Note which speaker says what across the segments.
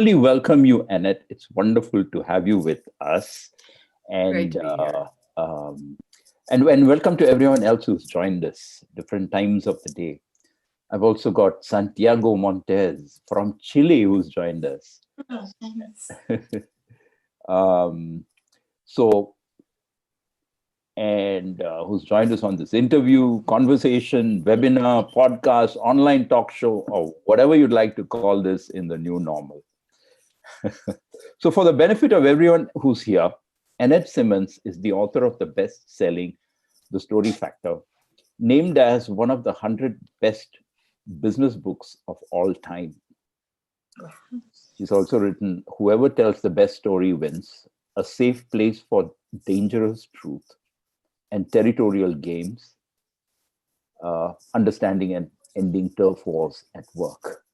Speaker 1: Welcome you, Annette. It's wonderful to have you with us,
Speaker 2: Great
Speaker 1: and
Speaker 2: to be here.
Speaker 1: um, and welcome to everyone else who's joined us. Different times of the day. I've also got Santiago Montez from Chile who's joined us.
Speaker 3: Oh, thanks.
Speaker 1: um, so and who's joined us on this interview, conversation, webinar, podcast, online talk show, or whatever you'd like to call this in the new normal. So, for the benefit of everyone who's here, Annette Simmons is the author of the best selling The Story Factor, named as one of the 100 best business books of all time. She's also written Whoever Tells the Best Story Wins, A Safe Place for Dangerous Truth, and Territorial Games, Understanding and Ending Turf Wars at Work.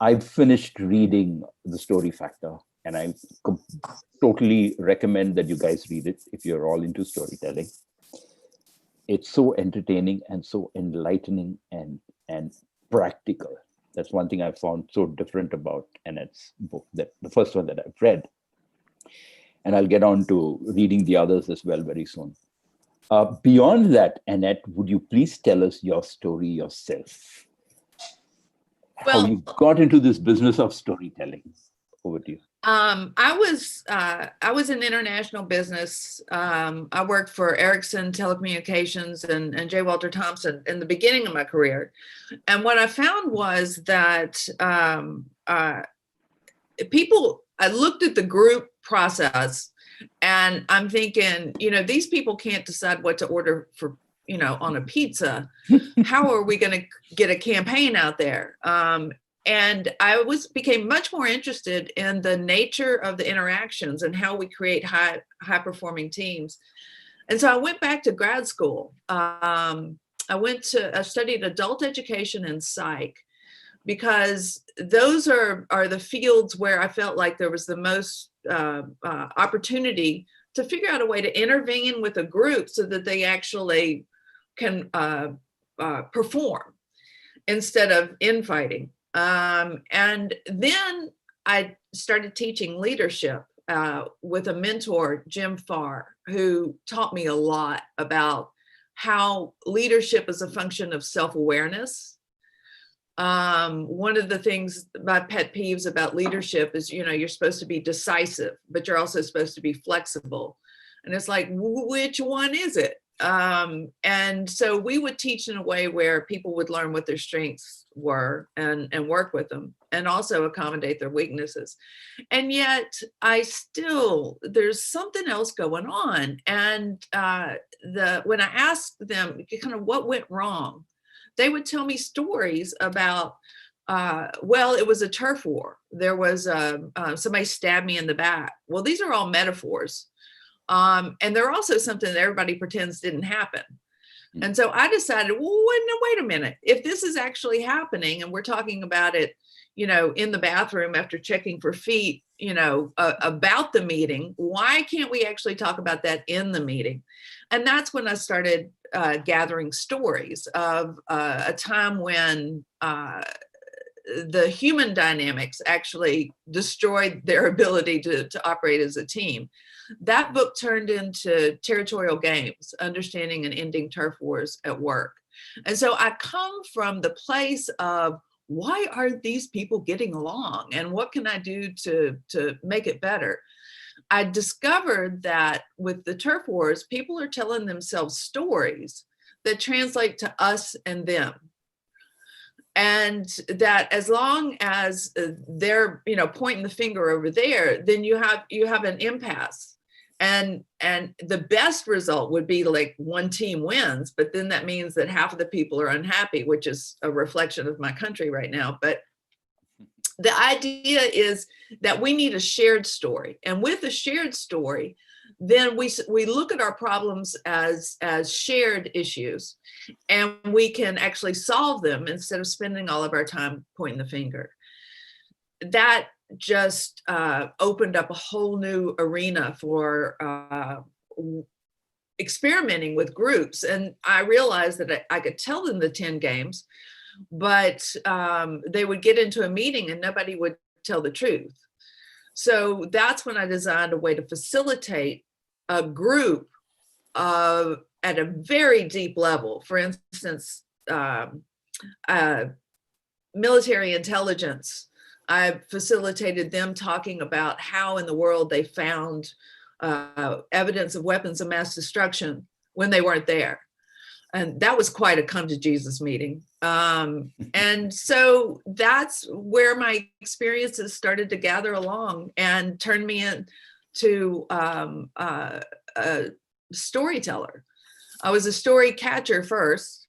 Speaker 1: I've finished reading The Story Factor, and I totally recommend that you guys read it if you're all into storytelling. It's so entertaining and so enlightening and practical. That's one thing I found so different about Annette's book, that the first one that I've read. And I'll get on to reading the others as well very soon. Beyond that, Annette, would you please tell us your story yourself? How you got into this business of storytelling? Over to you.
Speaker 2: I was in international business. I worked for Ericsson Telecommunications and J. Walter Thompson in the beginning of my career. And what I found was that I looked at the group process and I'm thinking, these people can't decide what to order for, on a pizza. How are we going to get a campaign out there? And I became much more interested in the nature of the interactions and how we create high performing teams. And so I went back to grad school. I studied adult education and psych, because those are the fields where I felt like there was the most opportunity to figure out a way to intervene with a group so that they actually can perform instead of infighting. And then I started teaching leadership with a mentor, Jim Farr, who taught me a lot about how leadership is a function of self-awareness. One of the things, my pet peeves about leadership is, you're supposed to be decisive, but you're also supposed to be flexible. And it's like, which one is it? And so we would teach in a way where people would learn what their strengths were and work with them and also accommodate their weaknesses. And yet there's something else going on. And when I asked them kind of what went wrong, they would tell me stories about, it was a turf war. There was somebody stabbed me in the back. Well, these are all metaphors. And they're also something that everybody pretends didn't happen. And so I decided, wait a minute. If this is actually happening and we're talking about it, in the bathroom after checking for feet, about the meeting, why can't we actually talk about that in the meeting? And that's when I started gathering stories of a time when the human dynamics actually destroyed their ability to operate as a team. That book turned into Territorial Games, Understanding and Ending Turf Wars at Work. And so I come from the place of, why are these people getting along? And what can I do to make it better? I discovered that with the turf wars, people are telling themselves stories that translate to us and them. And that as long as they're, pointing the finger over there, then you have an impasse. And the best result would be like one team wins, but then that means that half of the people are unhappy, which is a reflection of my country right now. But the idea is that we need a shared story. And with a shared story, then we look at our problems as shared issues, and we can actually solve them instead of spending all of our time pointing the finger. That just opened up a whole new arena for experimenting with groups. And I realized that I could tell them the 10 games, but they would get into a meeting and nobody would tell the truth. So that's when I designed a way to facilitate a group at a very deep level. For instance, military intelligence. I facilitated them talking about how in the world they found evidence of weapons of mass destruction when they weren't there. And that was quite a come to Jesus meeting. And so that's where my experiences started to gather along and turned me into a storyteller. I was a story catcher first.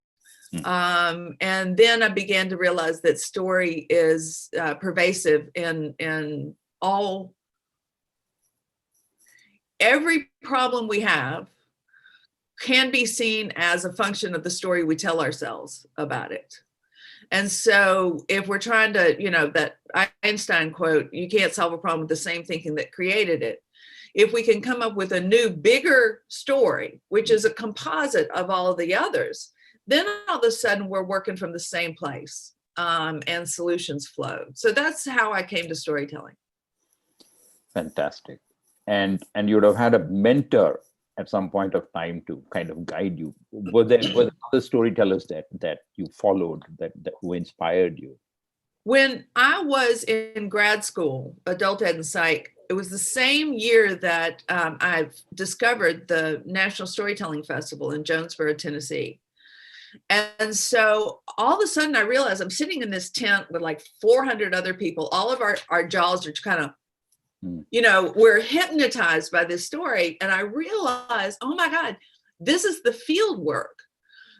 Speaker 2: And then I began to realize that story is pervasive in every problem we have can be seen as a function of the story we tell ourselves about it. And so if we're trying to, that Einstein quote, you can't solve a problem with the same thinking that created it. If we can come up with a new, bigger story, which is a composite of all of the others, then all of a sudden we're working from the same place, and solutions flow. So that's how I came to storytelling.
Speaker 1: Fantastic. And you would have had a mentor at some point of time to kind of guide you. Were there other storytellers that you followed that who inspired you?
Speaker 2: When I was in grad school, adult ed and psych, it was the same year that I discovered the National Storytelling Festival in Jonesboro, Tennessee. And so all of a sudden I realized I'm sitting in this tent with like 400 other people. All of our jaws are kind of, we're hypnotized by this story. And I realized, oh my God, this is the field work.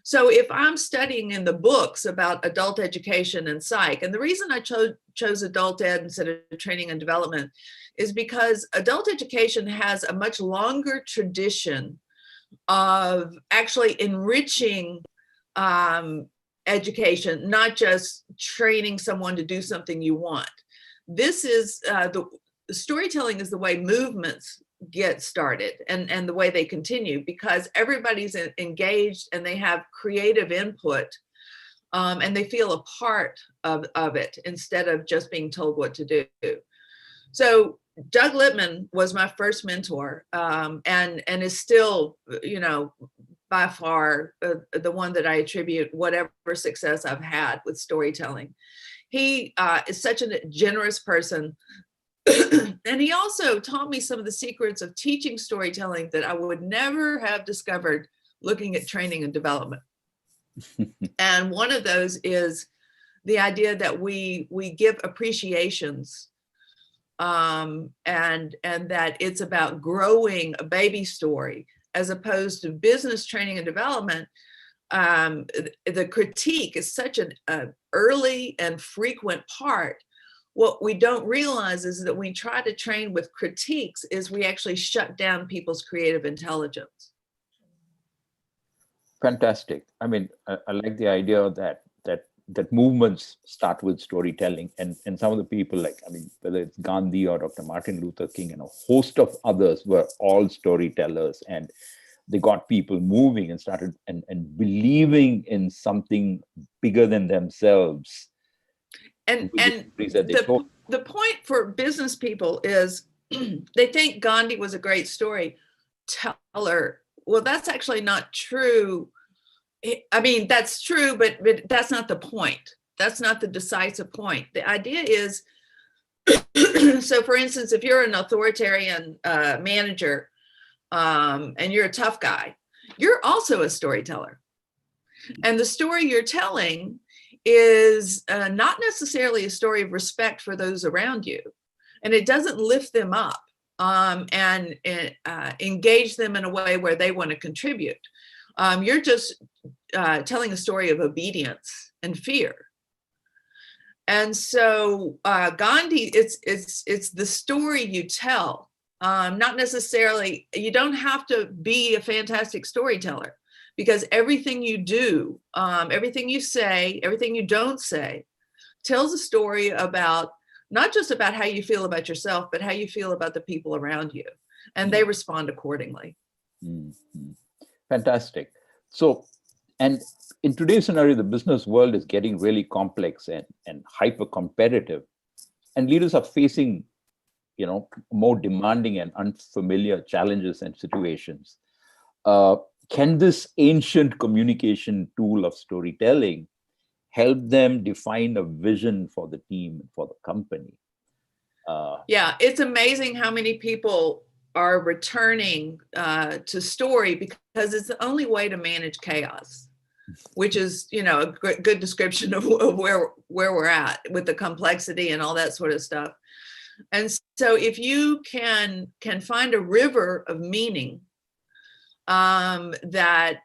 Speaker 2: So if I'm studying in the books about adult education and psych, and the reason I chose adult ed instead of training and development is because adult education has a much longer tradition of actually enriching education, not just training someone to do something you want. This is the storytelling is the way movements get started and the way they continue, because everybody's engaged and they have creative input, and they feel a part of it instead of just being told what to do. So Doug Littman was my first mentor, and is still, by far the one that I attribute whatever success I've had with storytelling. He is such a generous person. And he also taught me some of the secrets of teaching storytelling that I would never have discovered looking at training and development. And one of those is the idea that we give appreciations, and that it's about growing a baby story as opposed to business training and development. The critique is such an early and frequent part. What we don't realize is that when we try to train with critiques is we actually shut down people's creative intelligence.
Speaker 1: Fantastic. I mean, I like the idea that movements start with storytelling, and some of the people, like, I mean, whether it's Gandhi or Dr. Martin Luther King and a host of others, were all storytellers, and they got people moving and started and believing in something bigger than themselves.
Speaker 2: And the point for business people is they think Gandhi was a great storyteller. Well, that's actually not true. I mean, that's true, but that's not the point. That's not the decisive point. The idea is, so for instance, if you're an authoritarian manager, and you're a tough guy, you're also a storyteller. And the story you're telling is not necessarily a story of respect for those around you. And it doesn't lift them up and engage them in a way where they want to contribute. You're just telling a story of obedience and fear. And so Gandhi, it's the story you tell, not necessarily, you don't have to be a fantastic storyteller, because everything you do, everything you say, everything you don't say tells a story about, not just about how you feel about yourself, but how you feel about the people around you. And they respond accordingly.
Speaker 1: Mm-hmm. Fantastic. So, and in today's scenario, the business world is getting really complex and hyper competitive. And leaders are facing more demanding and unfamiliar challenges and situations. Can this ancient communication tool of storytelling help them define a vision for the team, for the company?
Speaker 2: Yeah, it's amazing how many people are returning to story because it's the only way to manage chaos, which is, a good description of where we're at with the complexity and all that sort of stuff. And so if you can find a river of meaning that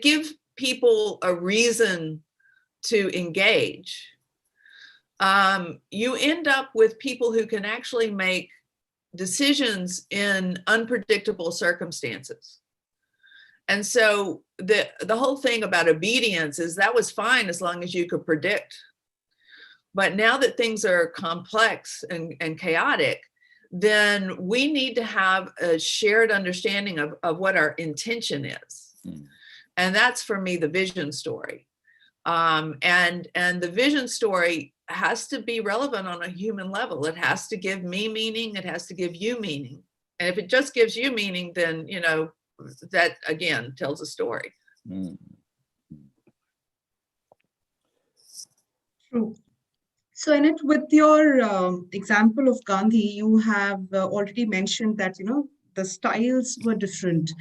Speaker 2: give people a reason to engage, you end up with people who can actually make decisions in unpredictable circumstances. And so the whole thing about obedience is that was fine as long as you could predict. But now that things are complex and chaotic, then we need to have a shared understanding of what our intention is. And that's, for me, the vision story. And the vision story has to be relevant on a human level. It has to give me meaning. It has to give you meaning. And if it just gives you meaning, then, that, again, tells a story.
Speaker 3: True. So, Annette, with your example of Gandhi, you have already mentioned that, the styles were different.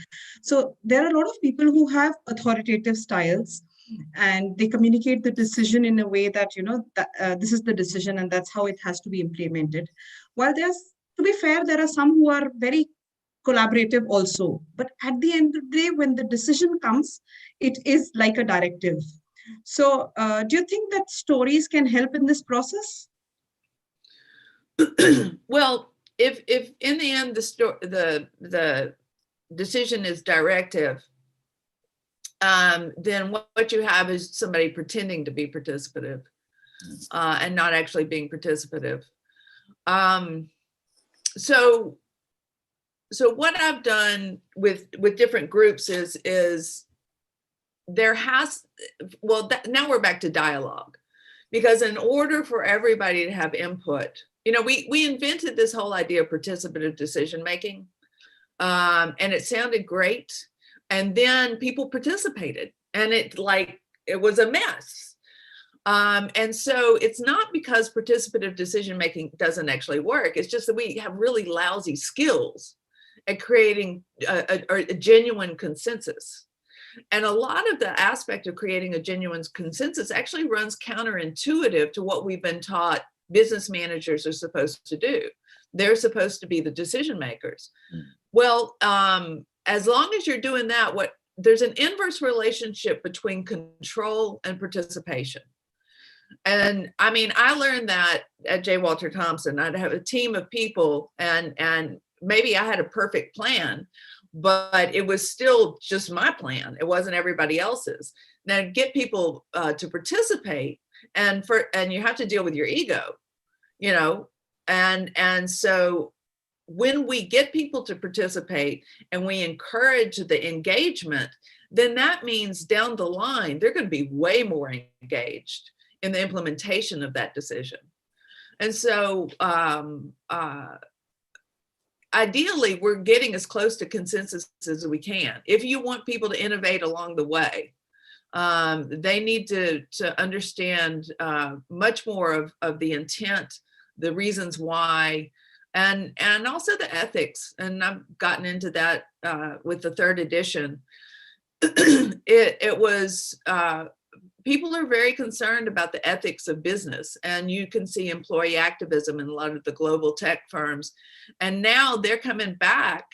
Speaker 3: So there are a lot of people who have authoritative styles, and they communicate the decision in a way that, this is the decision and that's how it has to be implemented. While to be fair, there are some who are very collaborative also. But at the end of the day, when the decision comes, it is like a directive. So do you think that stories can help in this process?
Speaker 2: Well, if in the end the decision is directive, then what you have is somebody pretending to be participative and not actually being participative. So what I've done with different groups is now we're back to dialogue, because in order for everybody to have input, we invented this whole idea of participative decision making, and it sounded great, and then people participated, and it was a mess. And so it's not because participative decision making doesn't actually work. It's just that we have really lousy skills at creating a genuine consensus. And a lot of the aspect of creating a genuine consensus actually runs counterintuitive to what we've been taught business managers are supposed to do. They're supposed to be the decision makers. Well, as long as you're doing that, there's an inverse relationship between control and participation. And I mean, I learned that at J. Walter Thompson. I'd have a team of people, and maybe I had a perfect plan, but it was still just my plan. It wasn't everybody else's. Now, get people to participate, and you have to deal with your ego, and so when we get people to participate and we encourage the engagement, then that means down the line they're going to be way more engaged in the implementation of that decision. And so ideally, we're getting as close to consensus as we can. If you want people to innovate along the way, they need to understand much more of the intent, the reasons why, and also the ethics. And I've gotten into that with the third edition. It was people are very concerned about the ethics of business, and you can see employee activism in a lot of the global tech firms. And now they're coming back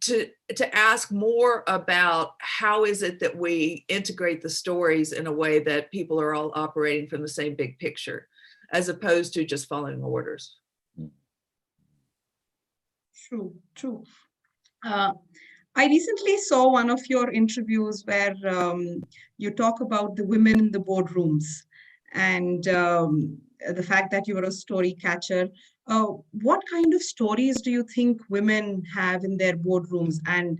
Speaker 2: to ask more about how is it that we integrate the stories in a way that people are all operating from the same big picture, as opposed to just following orders.
Speaker 3: True. I recently saw one of your interviews where you talk about the women in the boardrooms and the fact that you were a story catcher. What kind of stories do you think women have in their boardrooms, and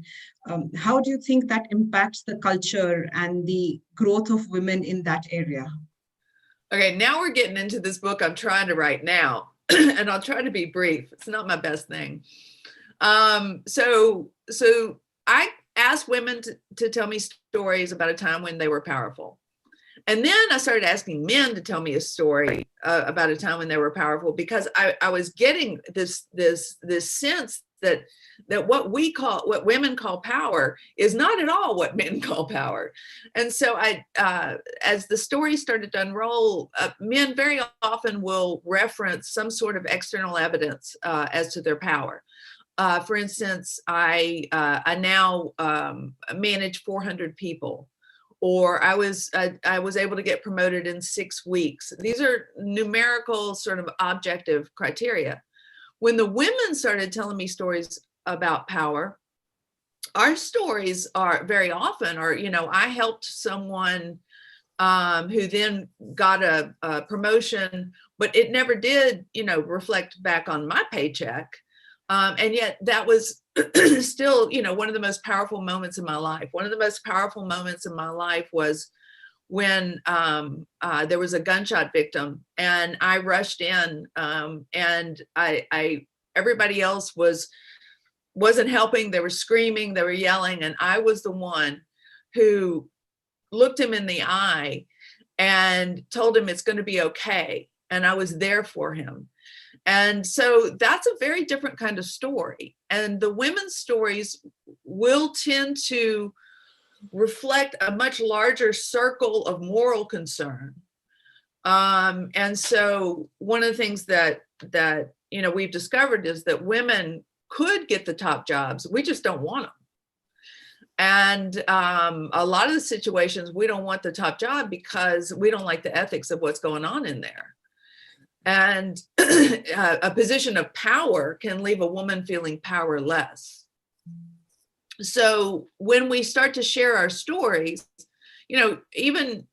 Speaker 3: how do you think that impacts the culture and the growth of women in that area?
Speaker 2: Okay, now we're getting into this book I'm trying to write now, and I'll try to be brief. It's not my best thing. So I asked women to tell me stories about a time when they were powerful. And then I started asking men to tell me a story about a time when they were powerful, because I was getting this sense that what women call power is not at all what men call power. And so as the story started to unroll, men very often will reference some sort of external evidence as to their power. For instance, I now manage 400 people, or I was able to get promoted in 6 weeks. These are numerical, sort of objective criteria. When the women started telling me stories about power, our stories are very often, or, I helped someone who then got a promotion, but it never did, reflect back on my paycheck. And yet that was still, one of the most powerful moments in my life. One of the most powerful moments in my life was when there was a gunshot victim, and I rushed in, and everybody else wasn't helping. They were screaming, they were yelling, and I was the one who looked him in the eye and told him it's going to be okay. And I was there for him. And so that's a very different kind of story. And the women's stories will tend to reflect a much larger circle of moral concern. And so one of the things that we've discovered is that women could get the top jobs. We just don't want them. And a lot of the situations, we don't want the top job because we don't like the ethics of what's going on in there. And a position of power can leave a woman feeling powerless. So when we start to share our stories, even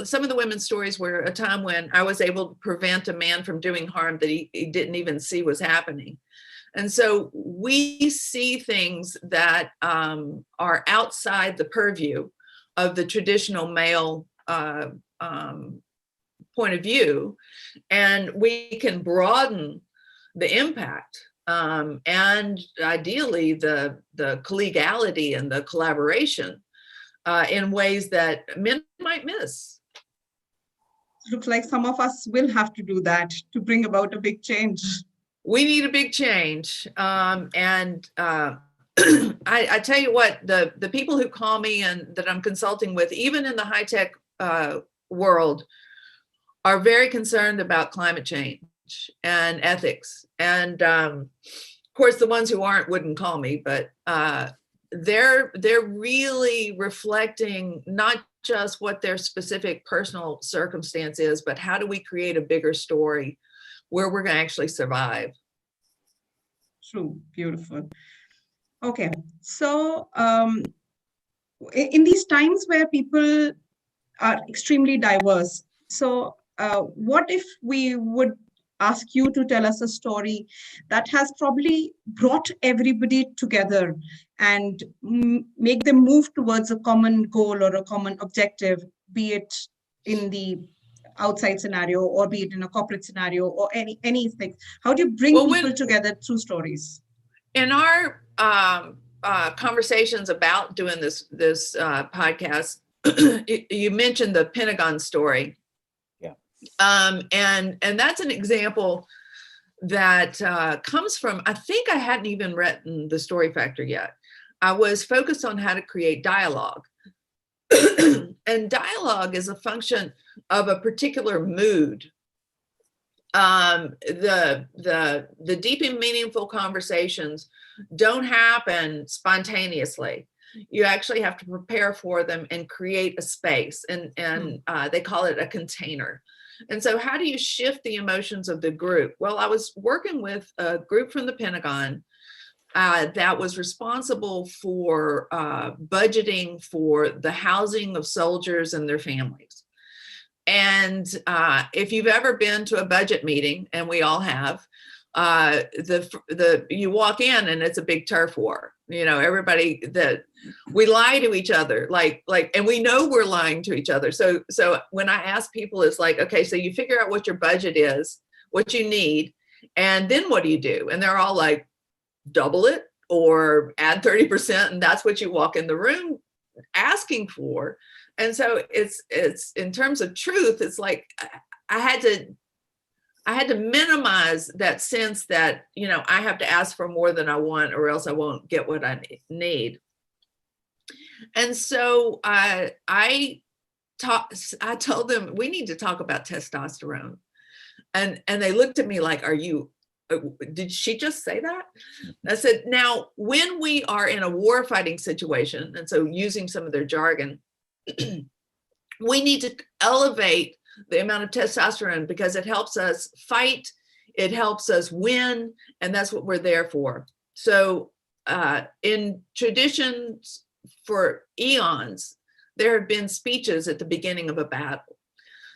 Speaker 2: some of the women's stories were a time when I was able to prevent a man from doing harm that he didn't even see was happening. And so we see things that are outside the purview of the traditional male point of view, and we can broaden the impact and ideally the collegiality and the collaboration in ways that men might miss.
Speaker 3: Looks like some of us will have to do that to bring about a big change.
Speaker 2: We need a big change. And I tell you what, the people who call me and that I'm consulting with, even in the high-tech world, are very concerned about climate change and ethics. And of course, the ones who aren't wouldn't call me, but they're really reflecting not just what their specific personal circumstance is, but how do we create a bigger story where we're going to actually survive.
Speaker 3: True. Beautiful. Okay. So in these times where people are extremely diverse, so what if we would ask you to tell us a story that has probably brought everybody together and make them move towards a common goal or a common objective, be it in the outside scenario or be it in a corporate scenario or anything? How do you bring people together through stories?
Speaker 2: In our conversations about doing this podcast, you mentioned the Pentagon story.
Speaker 1: Yeah.
Speaker 2: And that's an example that comes from, I think I hadn't even written The Story Factor yet. I was focused on how to create dialogue. And dialogue is a function of a particular mood. The deep and meaningful conversations don't happen spontaneously. You actually have to prepare for them and create a space, and they call it a container. And so how do you shift the emotions of the group? Well, I was working with a group from the Pentagon that was responsible for budgeting for the housing of soldiers and their families. And if you've ever been to a budget meeting, and we all have, you walk in and it's a big turf war. You know, everybody, that we lie to each other, like, and we know we're lying to each other. So when I ask people, it's like, okay, so you figure out what your budget is, what you need, and then what do you do? And they're all like, double it or add 30%. And that's what you walk in the room asking for. And so it's in terms of truth, it's like, I had to minimize that sense that, you know, I have to ask for more than I want or else I won't get what I need. And so I told them, we need to talk about testosterone. And they looked at me like, did she just say that? I said, now, when we are in a war fighting situation, and so using some of their jargon, we need to elevate the amount of testosterone because it helps us fight, it helps us win, and that's what we're there for. So in traditions for eons, there have been speeches at the beginning of a battle.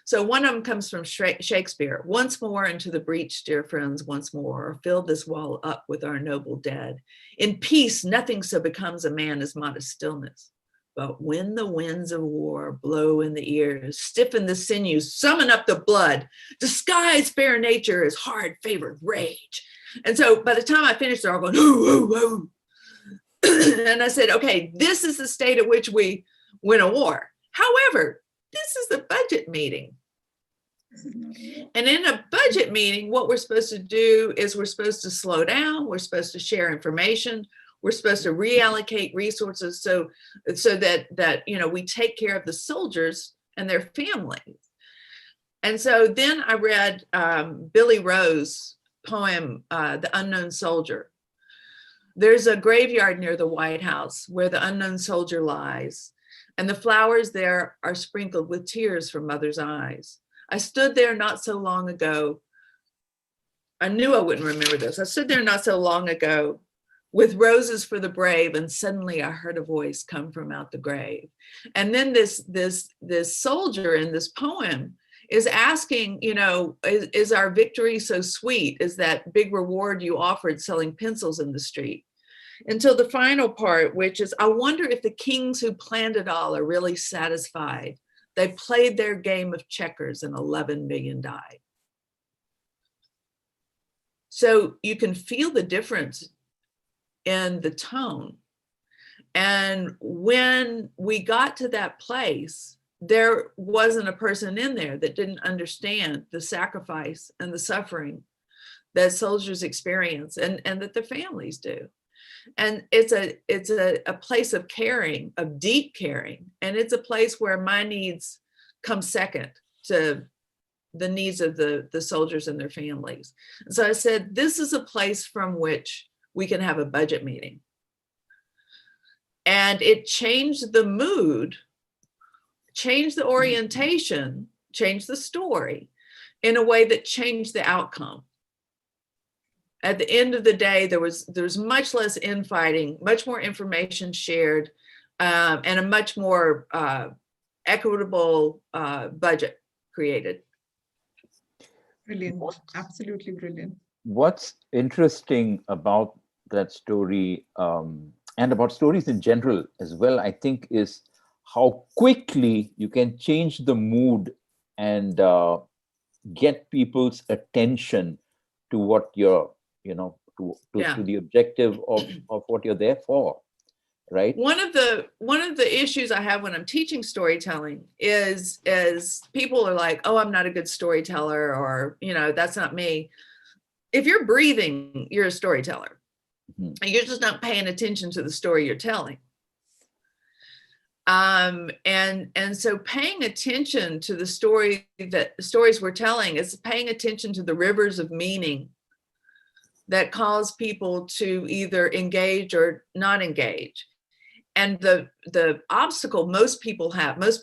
Speaker 2: So one of them comes from Shakespeare. Once more into the breach, dear friends, once more, fill this wall up with our noble dead. In peace, nothing so becomes a man as modest stillness. But when the winds of war blow in the ears, stiffen the sinews, summon up the blood, disguise fair nature as hard favored rage. And so by the time I finished, they're all going, ooh, ooh, ooh. And I said, okay, this is the state at which we win a war. However, this is the budget meeting. And in a budget meeting, what we're supposed to do is we're supposed to slow down. We're supposed to share information. We're supposed to reallocate resources so that you know, we take care of the soldiers and their families. And so then I read Billy Rowe's poem, The Unknown Soldier. There's a graveyard near the White House where the unknown soldier lies, and the flowers there are sprinkled with tears from mother's eyes. I stood there not so long ago. I knew I wouldn't remember this. I stood there not so long ago with roses for the brave, and suddenly I heard a voice come from out the grave. And then this soldier in this poem is asking, you know, is our victory so sweet? Is that big reward you offered selling pencils in the street? Until the final part, which is, I wonder if the kings who planned it all are really satisfied. They played their game of checkers and 11 million died. So you can feel the difference in the tone. And when we got to that place, there wasn't a person in there that didn't understand the sacrifice and the suffering that soldiers experience and that their families do. And it's a place of caring, of deep caring. And it's a place where my needs come second to the needs of the soldiers and their families. So I said, this is a place from which we can have a budget meeting. And it changed the mood, changed the orientation, changed the story in a way that changed the outcome. At the end of the day, there was much less infighting, much more information shared, and a much more equitable budget created.
Speaker 3: Brilliant. Absolutely brilliant.
Speaker 1: What's interesting about that story, and about stories in general as well, I think, is how quickly you can change the mood and get people's attention to what you're, you know, to the objective of what you're there for, right?
Speaker 2: One of the issues I have when I'm teaching storytelling is people are like, oh, I'm not a good storyteller, or, you know, that's not me. If you're breathing, you're a storyteller. Mm-hmm. And you're just not paying attention to the story you're telling. And so paying attention to the stories we're telling is paying attention to the rivers of meaning that cause people to either engage or not engage. And the obstacle most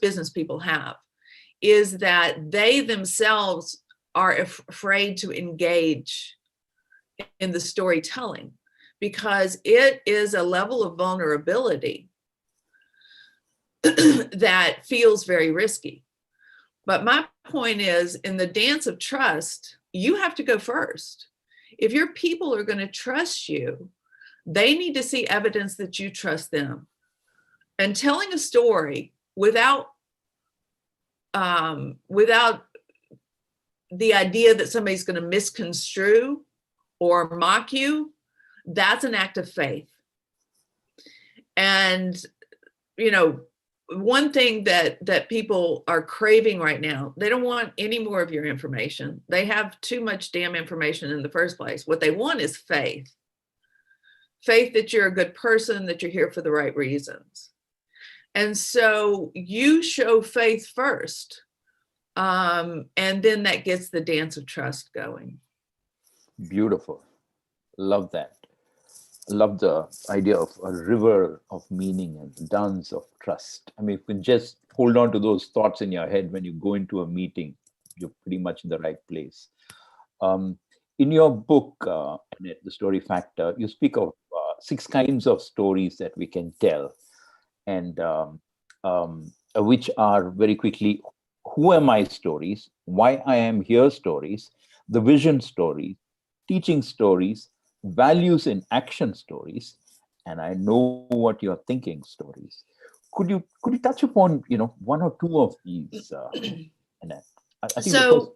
Speaker 2: business people have, is that they themselves are afraid to engage in the storytelling, because it is a level of vulnerability that feels very risky. But my point is, in the dance of trust, you have to go first. If your people are going to trust you, they need to see evidence that you trust them. And telling a story without the idea that somebody's going to misconstrue or mock you, that's an act of faith. And, you know, one thing that people are craving right now, they don't want any more of your information. They have too much damn information in the first place. What they want is faith. Faith that you're a good person, that you're here for the right reasons. And so you show faith first. And then that gets the dance of trust going.
Speaker 1: Beautiful. Love that. Love the idea of a river of meaning and dance of trust. I mean, if you can just hold on to those thoughts in your head when you go into a meeting, you're pretty much in the right place. In your book, Annette, The Story Factor, you speak of 6 kinds of stories that we can tell, and which are very quickly, who am I stories, why I am here stories, the vision stories, teaching stories, values in action stories, and I know what you're thinking stories. Could you touch upon, you know, 1 or 2 of these, Annette? I think
Speaker 2: so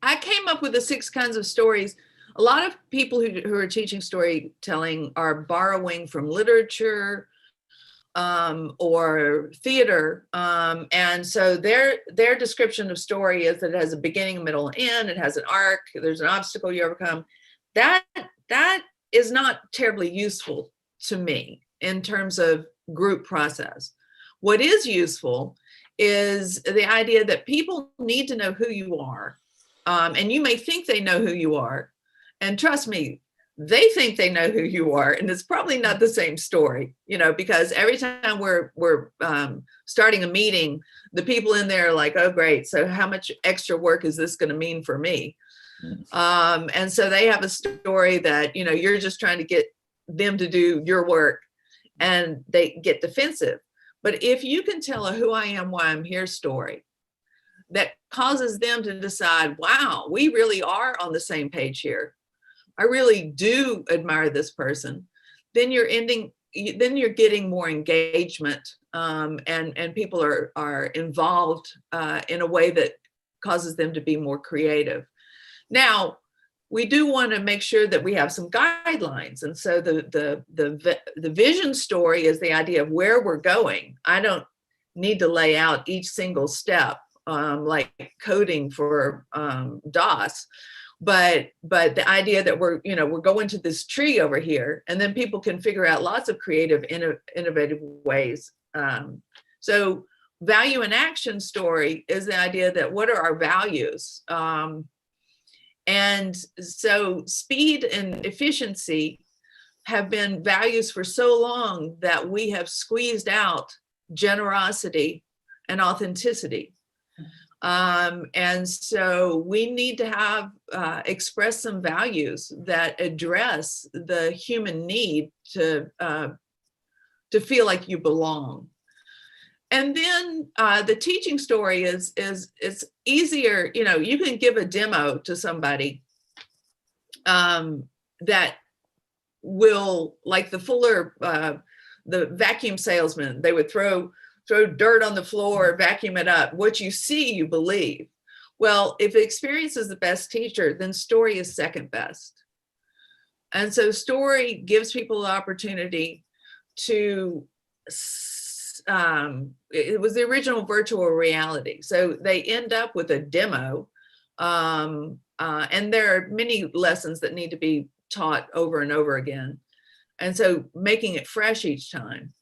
Speaker 2: I came up with the 6 kinds of stories. A lot of people who are teaching storytelling are borrowing from literature or theater, and so their description of story is that it has a beginning, a middle, and end. It has an arc. There's an obstacle you overcome. That is not terribly useful to me in terms of group process. What is useful is the idea that people need to know who you are, and you may think they know who you are, and trust me, they think they know who you are, and it's probably not the same story, you know, because every time we're starting a meeting, the people in there are like, oh great, so how much extra work is this going to mean for me? And so they have a story that, you know, you're just trying to get them to do your work, and they get defensive. But if you can tell a who I am, why I'm here story that causes them to decide, wow, we really are on the same page here, I really do admire this person, then you're getting more engagement, and people are involved in a way that causes them to be more creative. Now, we do want to make sure that we have some guidelines. And so the vision story is the idea of where we're going. I don't need to lay out each single step like coding for DOS. But the idea that we're going to this tree over here, and then people can figure out lots of creative, innovative ways. So value in action story is the idea that what are our values? And so speed and efficiency have been values for so long that we have squeezed out generosity and authenticity. And so we need to have express some values that address the human need to feel like you belong. And then the teaching story is it's easier. You know, you can give a demo to somebody that will, like the Fuller, the vacuum salesman, they would throw dirt on the floor, vacuum it up. What you see, you believe. Well, if experience is the best teacher, then story is second best. And so story gives people the opportunity to, it was the original virtual reality. So they end up with a demo, and there are many lessons that need to be taught over and over again. And so making it fresh each time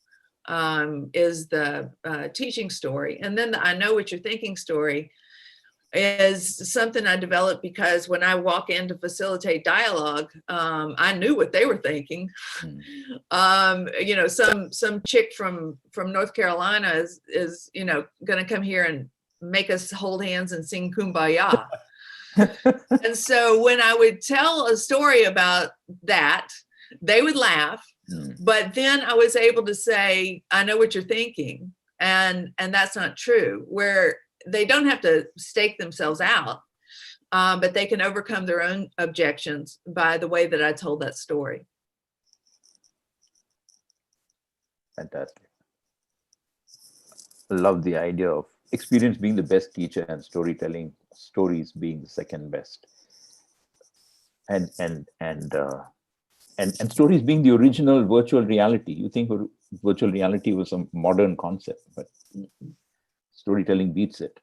Speaker 2: is the teaching story. And then the I know what you're thinking story is something I developed because when I walk in to facilitate dialogue, I knew what they were thinking. You know, some chick from North Carolina is you know, going to come here and make us hold hands and sing Kumbaya. And so when I would tell a story about that, they would laugh. But then I was able to say, I know what you're thinking. And that's not true, where they don't have to stake themselves out. but they can overcome their own objections by the way that I told that story.
Speaker 1: Fantastic. I love the idea of experience being the best teacher and storytelling stories being the second best. And stories being the original virtual reality. You think virtual reality was a modern concept, but storytelling beats it.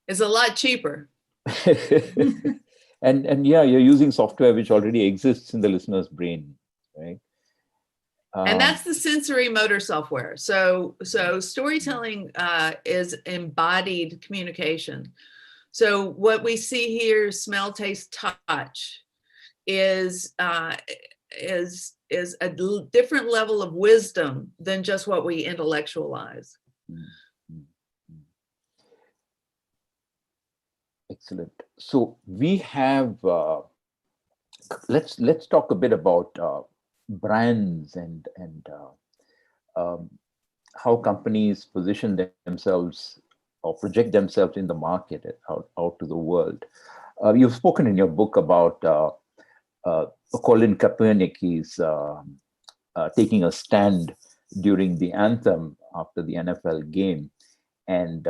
Speaker 2: It's a lot cheaper.
Speaker 1: and yeah, you're using software which already exists in the listener's brain, right?
Speaker 2: And that's the sensory motor software. So storytelling is embodied communication. So what we see here, smell, taste, touch, is a different level of wisdom than just what we intellectualize.
Speaker 1: Excellent. So we have let's talk a bit about brands and how companies position themselves or project themselves in the market out to the world. You've spoken in your book about Colin Kaepernick. He's taking a stand during the anthem after the NFL game, and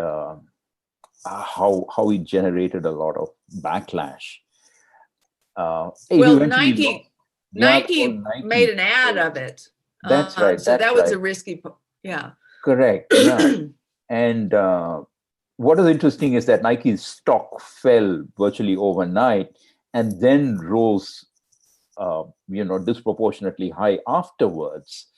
Speaker 1: how it generated a lot of backlash.
Speaker 2: Well, Nike made an ad of it.
Speaker 1: That's right.
Speaker 2: So that was a risky, yeah.
Speaker 1: Correct. Yeah. And what is interesting is that Nike's stock fell virtually overnight and then rose, disproportionately high afterwards.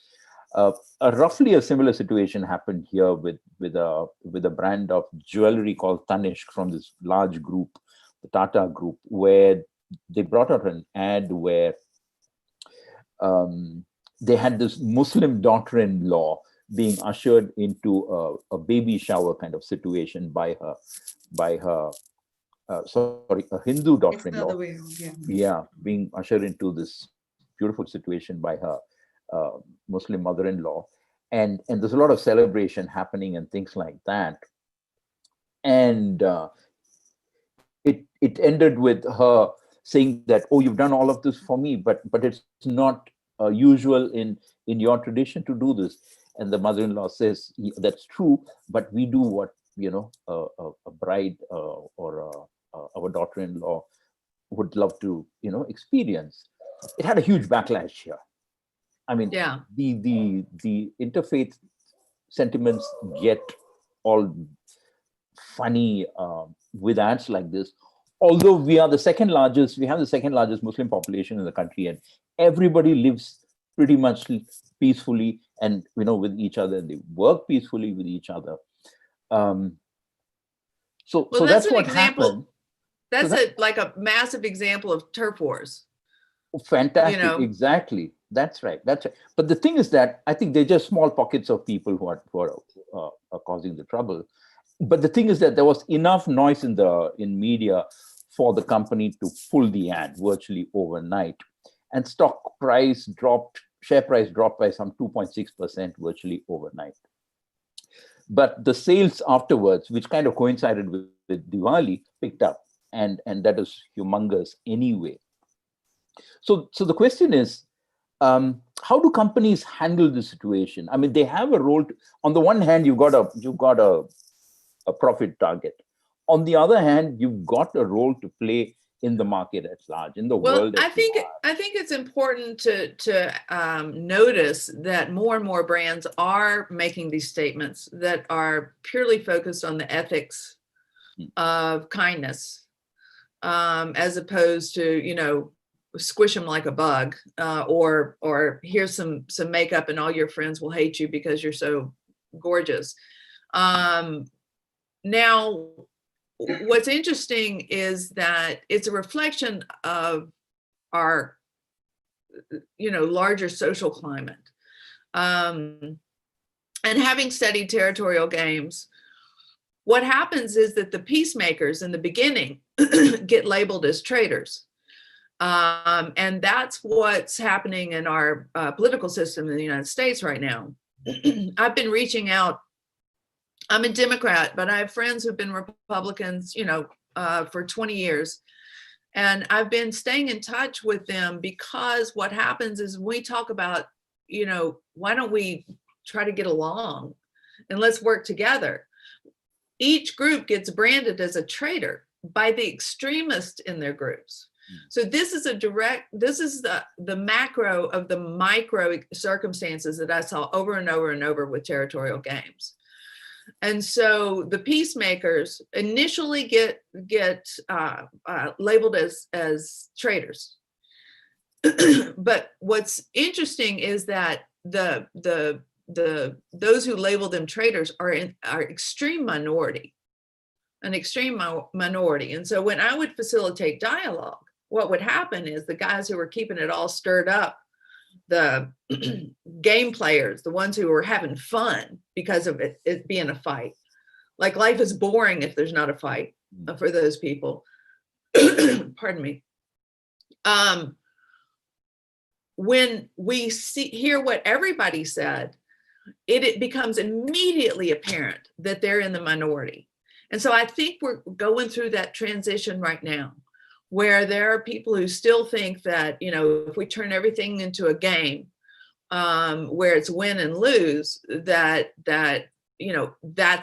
Speaker 1: Roughly a similar situation happened here with a brand of jewelry called Tanishq from this large group, the Tata Group, where they brought out an ad where they had this Muslim daughter-in-law being ushered into a baby shower kind of situation by her a Hindu daughter-in-law. Yeah, being ushered into this beautiful situation by her Muslim mother-in-law, and there's a lot of celebration happening and things like that. And it ended with her saying that, "Oh, you've done all of this for me, but it's not usual in your tradition to do this." And the mother-in-law says, "That's true, but we do what a bride or our daughter-in-law would love to experience." It had a huge backlash here. I mean,
Speaker 2: yeah.
Speaker 1: the interfaith sentiments get all funny with ads like this. Although we have the second largest Muslim population in the country, and everybody lives pretty much peacefully and with each other. They work peacefully with each other. So that's what happened.
Speaker 2: That's like a massive example of turf wars.
Speaker 1: Fantastic. Exactly. That's right. But the thing is that I think they're just small pockets of people who are causing the trouble. But the thing is that there was enough noise in media for the company to pull the ad virtually overnight, and share price dropped by some 2.6% virtually overnight. But the sales afterwards, which kind of coincided with Diwali, picked up, and that is humongous anyway. So the question is, how do companies handle the situation? I mean, they have a role. On the one hand, you've got a profit target. On the other hand, you've got a role to play in the market at large, in the world.
Speaker 2: I think it's important to notice that more and more brands are making these statements that are purely focused on the ethics of kindness, as opposed to squish them like a bug, or here's some makeup and all your friends will hate you because you're so gorgeous. Now, what's interesting is that it's a reflection of our, larger social climate. And having studied territorial games, what happens is that the peacemakers in the beginning get labeled as traitors. And that's what's happening in our political system in the United States right now. I've been reaching out I'm a Democrat, but I have friends who've been Republicans, for 20 years. And I've been staying in touch with them because what happens is we talk about, why don't we try to get along and let's work together. Each group gets branded as a traitor by the extremists in their groups. So this is the macro of the micro circumstances that I saw over and over and over with territorial games. And so the peacemakers initially get labeled as traitors. But what's interesting is that those who label them traitors are extreme minority, an extreme minority. And so when I would facilitate dialogue, what would happen is the guys who were keeping it all stirred up, the game players, the ones who were having fun because of it being a fight. Like life is boring if there's not a fight for those people. Pardon me. When we hear what everybody said, it becomes immediately apparent that they're in the minority. And so I think we're going through that transition right now, where there are people who still think that, if we turn everything into a game, where it's win and lose, that's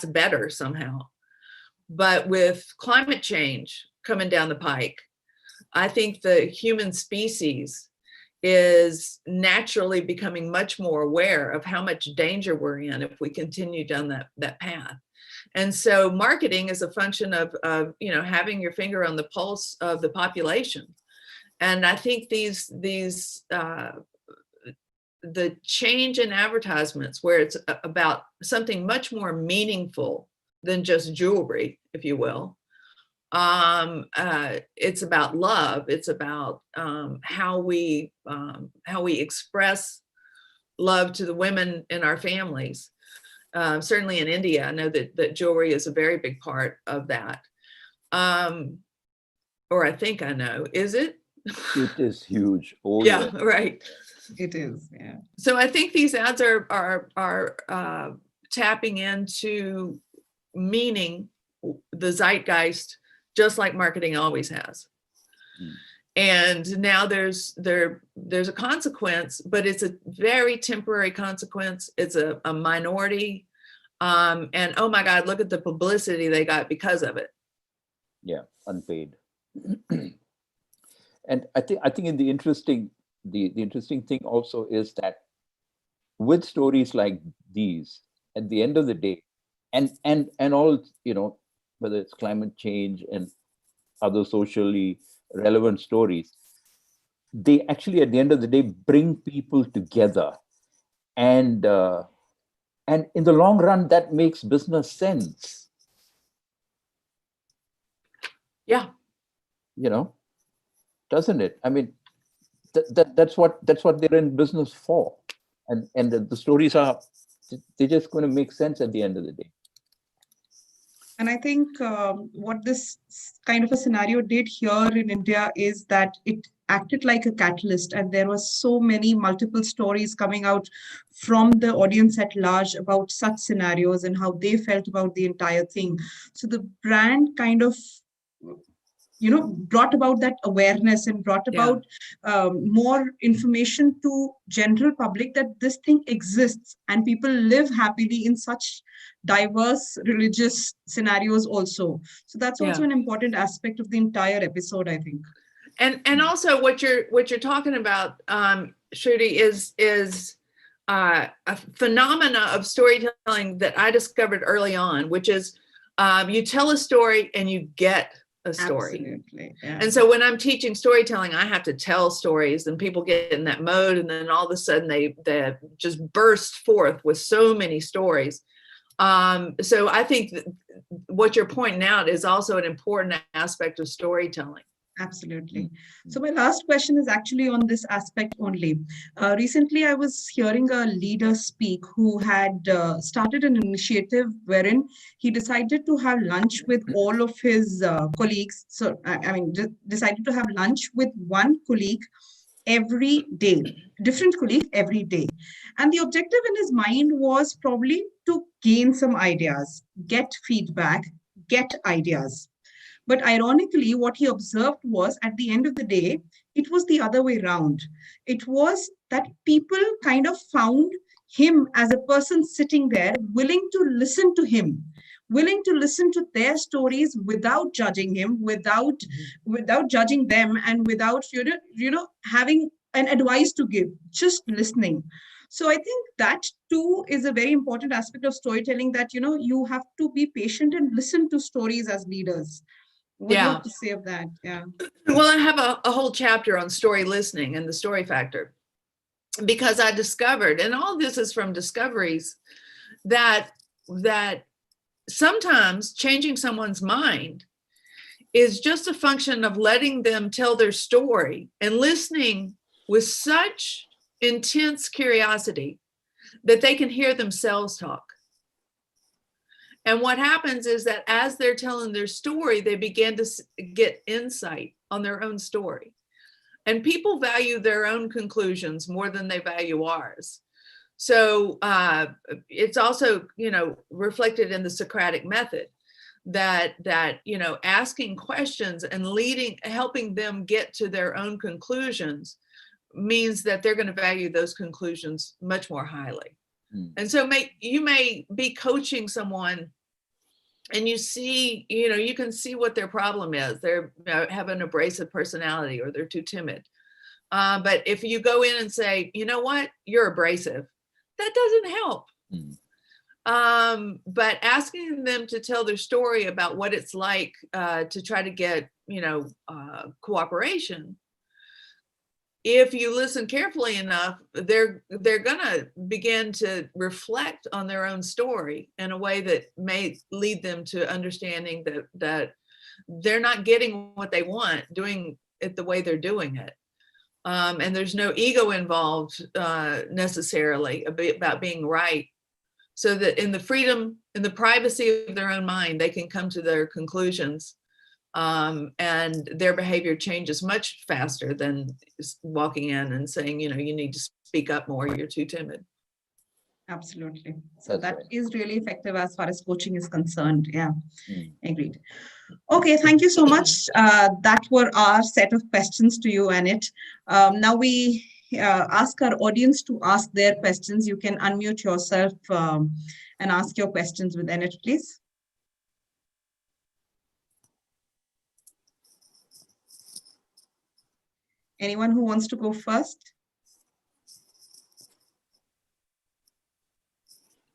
Speaker 2: better somehow. But with climate change coming down the pike, I think the human species is naturally becoming much more aware of how much danger we're in if we continue down that path. And so marketing is a function of having your finger on the pulse of the population. And I think the change in advertisements, where it's about something much more meaningful than just jewelry, if you will. It's about love. It's about how we express love to the women in our families. Certainly in India, I know that jewelry is a very big part of that. Or I think I know. Is it?
Speaker 1: It is huge. Oh,
Speaker 2: yeah, right.
Speaker 3: It is, yeah.
Speaker 2: So I think these ads are tapping into meaning, the zeitgeist, just like marketing always has. And now there's a consequence, but it's a very temporary consequence. It's a minority, and oh my God, look at the publicity they got because of it.
Speaker 1: Yeah, unpaid. And I think in the interesting thing also is that with stories like these, at the end of the day, and all, whether it's climate change and other socially relevant stories, they actually at the end of the day bring people together, and in the long run that makes business sense.
Speaker 2: Yeah,
Speaker 1: doesn't it? I mean, that's what they're in business for, and the stories they're just going to make sense at the end of the day.
Speaker 3: And I think what this kind of a scenario did here in India is that it acted like a catalyst, and there were so many multiple stories coming out from the audience at large about such scenarios and how they felt about the entire thing. So the brand kind of brought about that awareness and brought about more information to general public that this thing exists and people live happily in such diverse religious scenarios also. So that's also an important aspect of the entire episode, I think.
Speaker 2: And also what you're talking about, Shruti, is a phenomena of storytelling that I discovered early on, which is you tell a story and you get a story.
Speaker 3: Absolutely. Yeah.
Speaker 2: And so when I'm teaching storytelling, I have to tell stories, and people get in that mode, and then all of a sudden they just burst forth with so many stories. So I think that what you're pointing out is also an important aspect of storytelling.
Speaker 3: Absolutely. So my last question is actually on this aspect only. Recently, I was hearing a leader speak who had started an initiative wherein he decided to have lunch with all of his colleagues. So, decided to have lunch with one colleague every day, different colleague every day. And the objective in his mind was probably to gain some ideas, get feedback, get ideas. But ironically, what he observed was at the end of the day, it was the other way around. It was that people kind of found him as a person sitting there, willing to listen to him, willing to listen to their stories without judging him, without judging them, and without having an advice to give, just listening. So I think that too is a very important aspect of storytelling, that you have to be patient and listen to stories as leaders. What do you have to say of that? Yeah.
Speaker 2: Well, I have a whole chapter on story listening and the story factor, because I discovered, and all this is from discoveries, that sometimes changing someone's mind is just a function of letting them tell their story and listening with such intense curiosity that they can hear themselves talk. And what happens is that as they're telling their story, they begin to get insight on their own story. And people value their own conclusions more than they value ours. So it's also, reflected in the Socratic method, that asking questions and helping them get to their own conclusions means that they're going to value those conclusions much more highly. And so you may be coaching someone and you see, you can see what their problem is. They have an abrasive personality, or they're too timid. But if you go in and say, you know what, you're abrasive, that doesn't help. But asking them to tell their story about what it's like to try to get, cooperation, if you listen carefully enough, they're gonna begin to reflect on their own story in a way that may lead them to understanding that they're not getting what they want doing it the way they're doing it. And there's no ego involved necessarily about being right. So that in the freedom, in the privacy of their own mind, they can come to their conclusions. And their behavior changes much faster than walking in and saying, you need to speak up more, you're too timid.
Speaker 3: Absolutely. So that is really effective as far as coaching is concerned. Yeah, agreed. Okay, thank you so much. That were our set of questions to you, Annette. Now we ask our audience to ask their questions. You can unmute yourself and ask your questions with Annette, please. Anyone who wants to go first?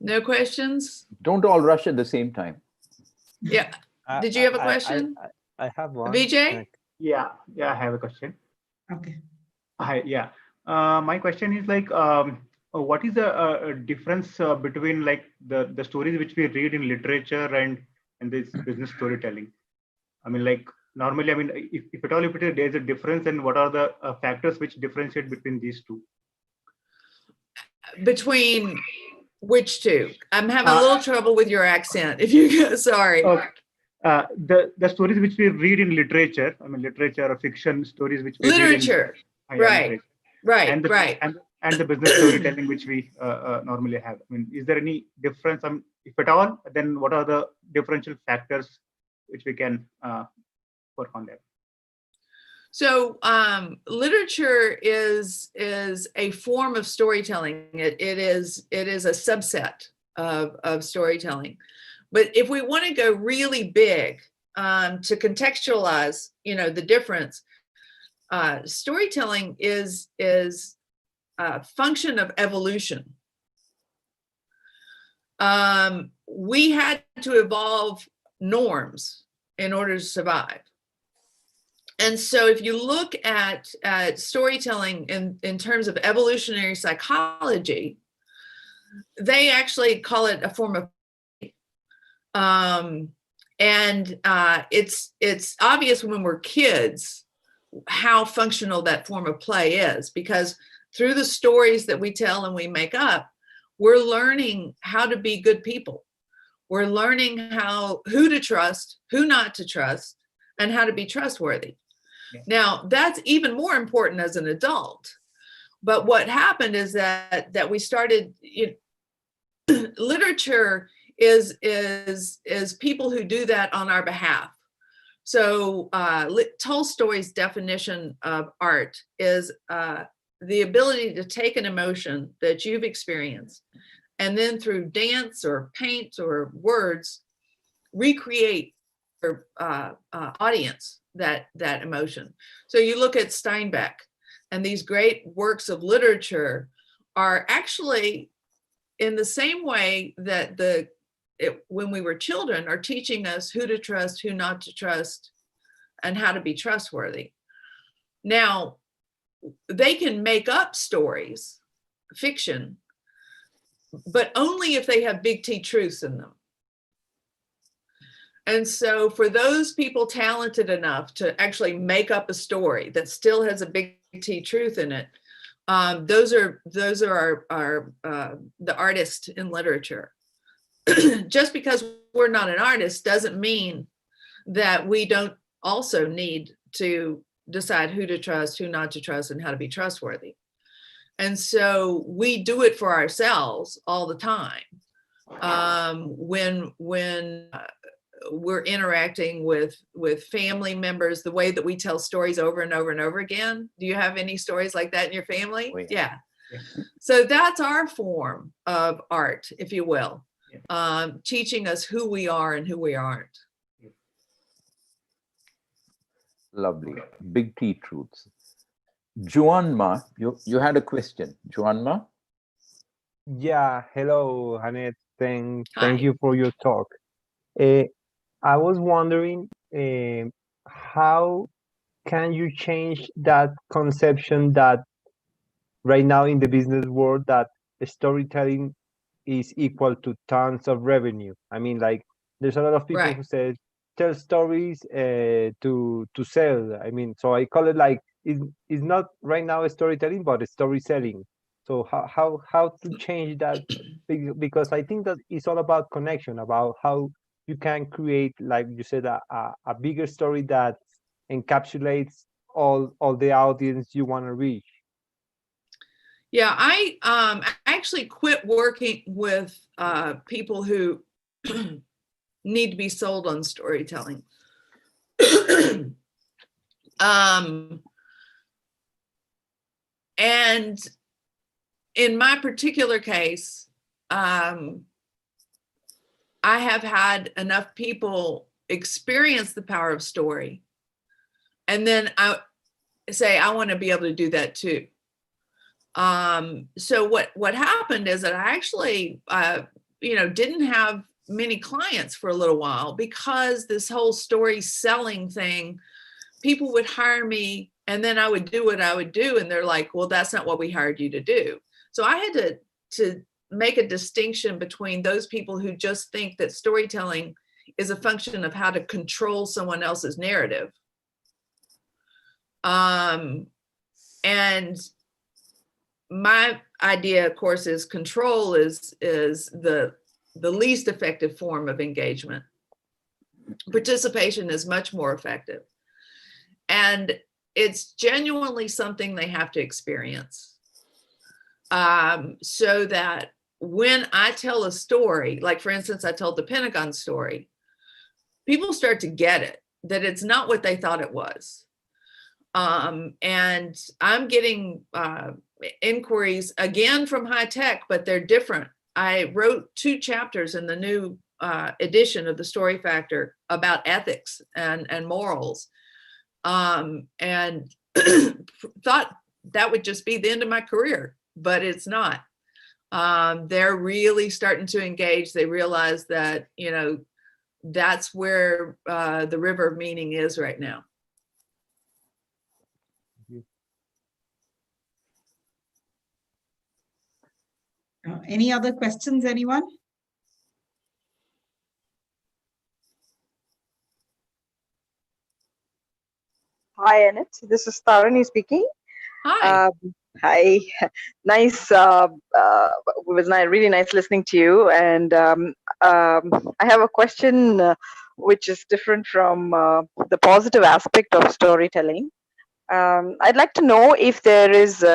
Speaker 2: No questions?
Speaker 1: Don't all rush at the same time.
Speaker 2: Yeah. Did you have a question?
Speaker 4: I have one.
Speaker 2: Vijay?
Speaker 5: Yeah, I have a question.
Speaker 3: Okay.
Speaker 5: Yeah. My question is like, what is the difference between like the stories which we read in literature and this business storytelling? I mean, like normally, I mean, if at all, if there's a difference, then what are the factors which differentiate between these two?
Speaker 2: Between which two? I'm having a little trouble with your accent. If you sorry.
Speaker 5: Okay. The stories which we read in literature, I mean, literature or fiction stories which we
Speaker 2: literature,
Speaker 5: read in,
Speaker 2: right,
Speaker 5: literature.
Speaker 2: right,
Speaker 5: and the,
Speaker 2: right.
Speaker 5: And the business storytelling which we normally have. I mean, is there any difference? If at all, then what are the differential factors which we can work on that?
Speaker 2: So literature is a form of storytelling. It is a subset of storytelling. But if we want to go really big to contextualize, the difference, storytelling is a function of evolution. We had to evolve norms in order to survive. And so if you look at storytelling in terms of evolutionary psychology, they actually call it a form of it's obvious when we're kids how functional that form of play is, because through the stories that we tell and we make up, we're learning how to be good people. We're learning who to trust, who not to trust, and how to be trustworthy. Yeah. Now, that's even more important as an adult. But what happened is that we started, literature is people who do that on our behalf. So Tolstoy's definition of art is the ability to take an emotion that you've experienced and then through dance or paint or words, recreate your audience that emotion. So you look at Steinbeck, and these great works of literature are actually in the same way that when we were children are teaching us who to trust, who not to trust, and how to be trustworthy. Now, they can make up stories, fiction, but only if they have big T truths in them. And so for those people talented enough to actually make up a story that still has a big T truth in it, those are the artists in literature. Just because we're not an artist doesn't mean that we don't also need to decide who to trust, who not to trust, and how to be trustworthy. And so we do it for ourselves all the time when we're interacting with family members, the way that we tell stories over and over and over again. Do you have any stories like that in your family?
Speaker 1: Oh,
Speaker 2: yeah. So that's our form of art, if you will, teaching us who we are and who we aren't.
Speaker 1: Lovely. Big T truths. Juanma, you had a question. Juanma?
Speaker 4: Yeah, hello, Annette. Thank
Speaker 2: Hi.
Speaker 4: you for your talk. I was wondering, how can you change that conception that right now in the business world that storytelling is equal to tons of revenue? I mean, like, there's a lot of people
Speaker 2: Right.
Speaker 4: who say tell stories to sell. I mean, so I call it like it's not right now storytelling, but story selling. So how to change that? Because I think that it's all about connection, about how you can create, like you said, a bigger story that encapsulates all the audience you want to reach.
Speaker 2: Yeah, I actually quit working with people who need to be sold on storytelling. And in my particular case, I have had enough people experience the power of story. And then I say, I want to be able to do that too. So what happened is that I actually, didn't have many clients for a little while because this whole story selling thing, people would hire me and then I would do what I would do. And they're like, well, that's not what we hired you to do. So I had to make a distinction between those people who just think that storytelling is a function of how to control someone else's narrative. And my idea, of course, is control is the least effective form of engagement. Participation is much more effective. And it's genuinely something they have to experience. So that when I tell a story, like for instance, I told the Pentagon story, people start to get it, that it's not what they thought it was. And I'm getting inquiries again from high tech, but they're different. I wrote 2 chapters in the new edition of the Story Factor about ethics and morals, and thought that would just be the end of my career, but it's not. They're really starting to engage. They realize that, that's where the river of meaning is right now.
Speaker 3: Any other questions, anyone?
Speaker 6: Hi, Annette. This is Tarani speaking.
Speaker 2: Hi.
Speaker 6: Hi. Nice. It was really nice listening to you. And I have a question which is different from the positive aspect of storytelling. I'd like to know if there is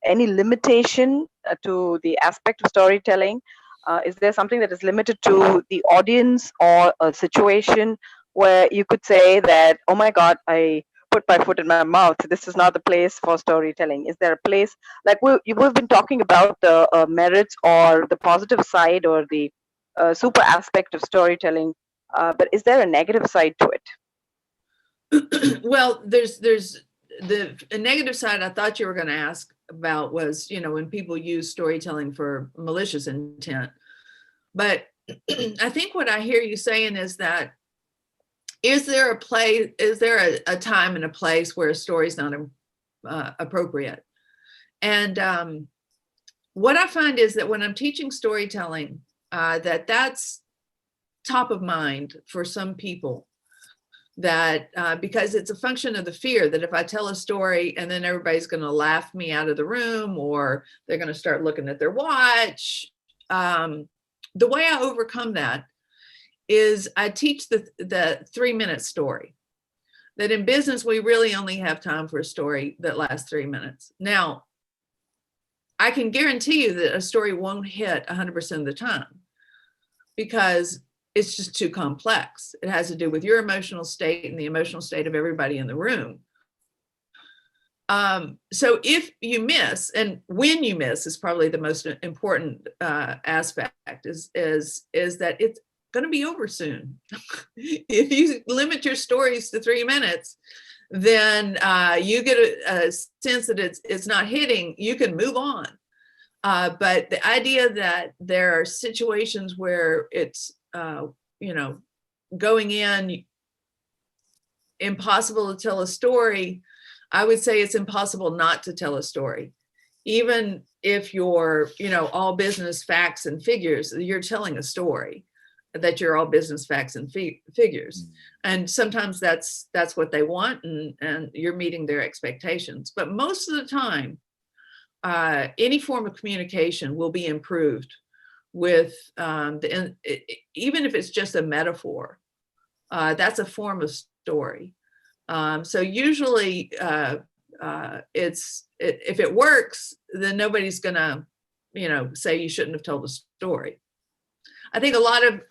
Speaker 6: any limitation to the aspect of storytelling Is there something that is limited to the audience or a situation where you could say that, oh my God, I put my foot in my mouth. This is not the place for storytelling. Is there a place, like we've been talking about the merits or the positive side or the super aspect of storytelling, but is there a negative side to it?
Speaker 2: Well, there's a negative side I thought you were going to ask about was, when people use storytelling for malicious intent. But I think what I hear you saying is that, is there a time and a place where a story is not appropriate? And what I find is that when I'm teaching storytelling, that's top of mind for some people, that because it's a function of the fear that if I tell a story and then everybody's going to laugh me out of the room, or they're going to start looking at their watch. The way I overcome that is I teach the 3-minute story. That in business, we really only have time for a story that lasts 3 minutes. Now, I can guarantee you that a story won't hit 100% of the time, because it's just too complex. It has to do with your emotional state and the emotional state of everybody in the room. So if you miss, and when you miss is probably the most important aspect, is that it's going to be over soon. If you limit your stories to 3 minutes, then you get a sense that it's not hitting, you can move on. But the idea that there are situations where it's, going in, impossible to tell a story, I would say it's impossible not to tell a story. Even if you're, all business facts and figures, you're telling a story that you're all business facts and figures. And sometimes that's what they want, and you're meeting their expectations. But most of the time, any form of communication will be improved with, even if it's just a metaphor, that's a form of story. So usually if it works, then nobody's gonna, say you shouldn't have told a story. I think a lot of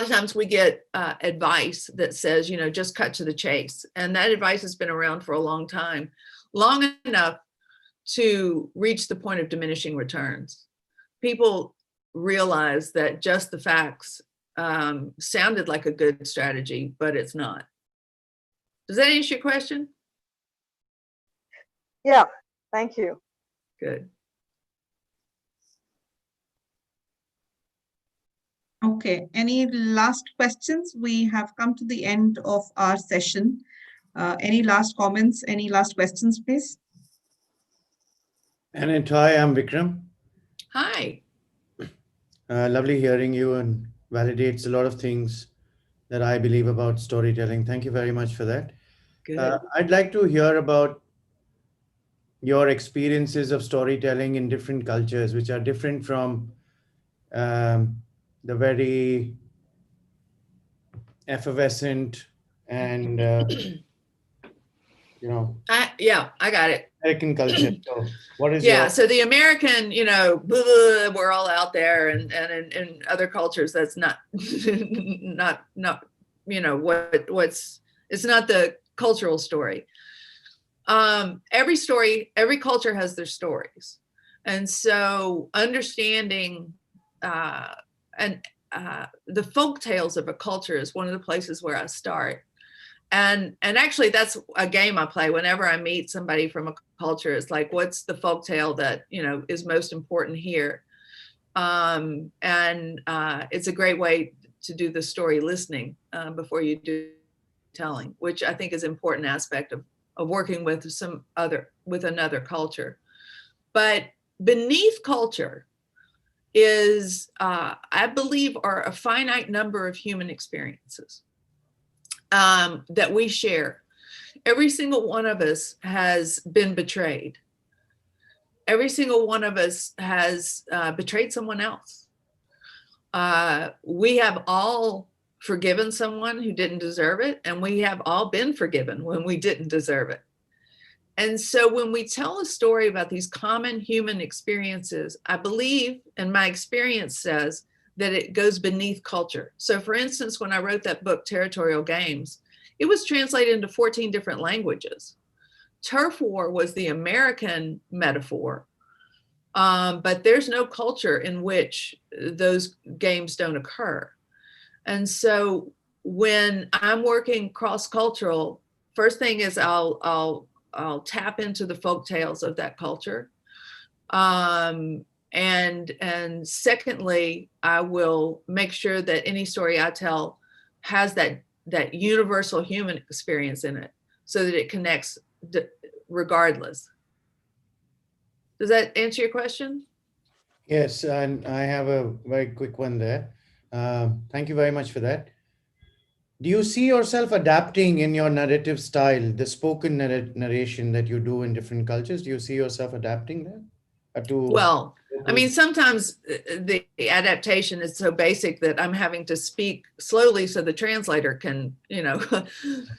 Speaker 2: times we get advice that says, just cut to the chase. And that advice has been around for a long time, long enough to reach the point of diminishing returns. People realize that just the facts sounded like a good strategy, but it's not. Does that answer your question?
Speaker 6: Yeah, thank you.
Speaker 2: Good.
Speaker 3: Okay, any last questions? We have come to the end of our session. Any last comments, any last questions, please?
Speaker 7: Annette, hi, I'm Vikram.
Speaker 2: Hi.
Speaker 7: Lovely hearing you, and validates a lot of things that I believe about storytelling. Thank you very much for that.
Speaker 2: Good.
Speaker 7: I'd like to hear about your experiences of storytelling in different cultures, which are different from the very effervescent and,
Speaker 2: yeah, I got it.
Speaker 7: American culture. So what is
Speaker 2: so the American, we're all out there, and in other cultures, that's not, not, it's not the cultural story. Every culture has their stories. And so understanding, the folk tales of a culture is one of the places where I start. And actually, that's a game I play whenever I meet somebody from a culture. It's like, what's the folk tale that, is most important here? It's a great way to do the story listening before you do telling, which I think is an important aspect of working with another culture. But beneath culture is, I believe, are a finite number of human experiences that we share. Every single one of us has been betrayed. Every single one of us has betrayed someone else. We have all forgiven someone who didn't deserve it, and we have all been forgiven when we didn't deserve it. And so when we tell a story about these common human experiences, I believe, and my experience says, that it goes beneath culture. So for instance, when I wrote that book, Territorial Games, it was translated into 14 different languages. Turf war was the American metaphor, but there's no culture in which those games don't occur. And so when I'm working cross-cultural, first thing is I'll tap into the folk tales of that culture. And secondly, I will make sure that any story I tell has that universal human experience in it, so that it connects regardless. Does that answer your question?
Speaker 7: Yes, and I have a very quick one there. Thank you very much for that. Do you see yourself adapting in your narrative style, the spoken narration that you do in different cultures? Do you see yourself adapting there?
Speaker 2: Well, I mean, sometimes the adaptation is so basic that I'm having to speak slowly so the translator can,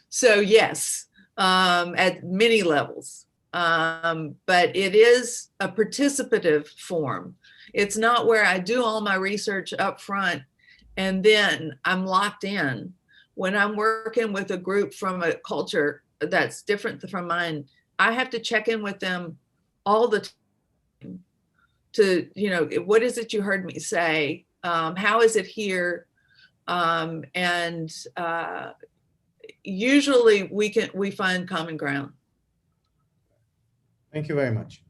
Speaker 2: so yes, at many levels. But it is a participative form. It's not where I do all my research up front and then I'm locked in. When I'm working with a group from a culture that's different from mine, I have to check in with them all the time to, what is it you heard me say? How is it here? And usually we find common ground.
Speaker 7: Thank you very much.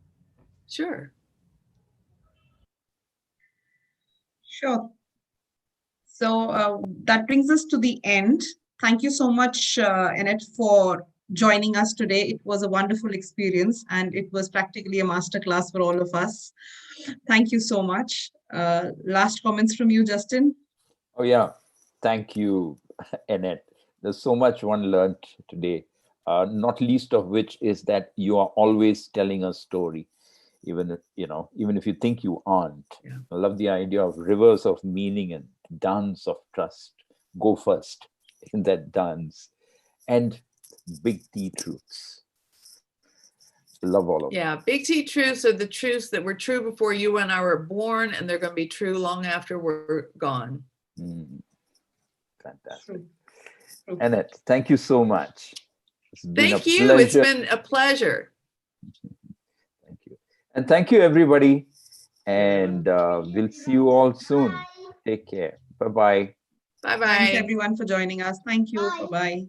Speaker 2: Sure.
Speaker 3: Sure. So that brings us to the end. Thank you so much, Annette, for joining us today. It was a wonderful experience and it was practically a masterclass for all of us. Thank you so much. Last comments from you, Justin?
Speaker 1: Oh, yeah. Thank you, Annette. There's so much one learned today, not least of which is that you are always telling a story, even if you think you aren't.
Speaker 2: Yeah.
Speaker 1: I love the idea of rivers of meaning and dance of trust. Go first in that dance. And big T truths. Love all of
Speaker 2: Yeah, big T truths are the truths that were true before you and I were born, and they're going to be true long after we're gone.
Speaker 1: Fantastic. Annette, thank you so much.
Speaker 2: Thank you. It's been a pleasure.
Speaker 1: Thank you. And thank you, everybody. And we'll see you all soon. Take care. Bye-bye.
Speaker 2: Bye-bye.
Speaker 3: Thanks, everyone, for joining us. Thank you. Bye-bye.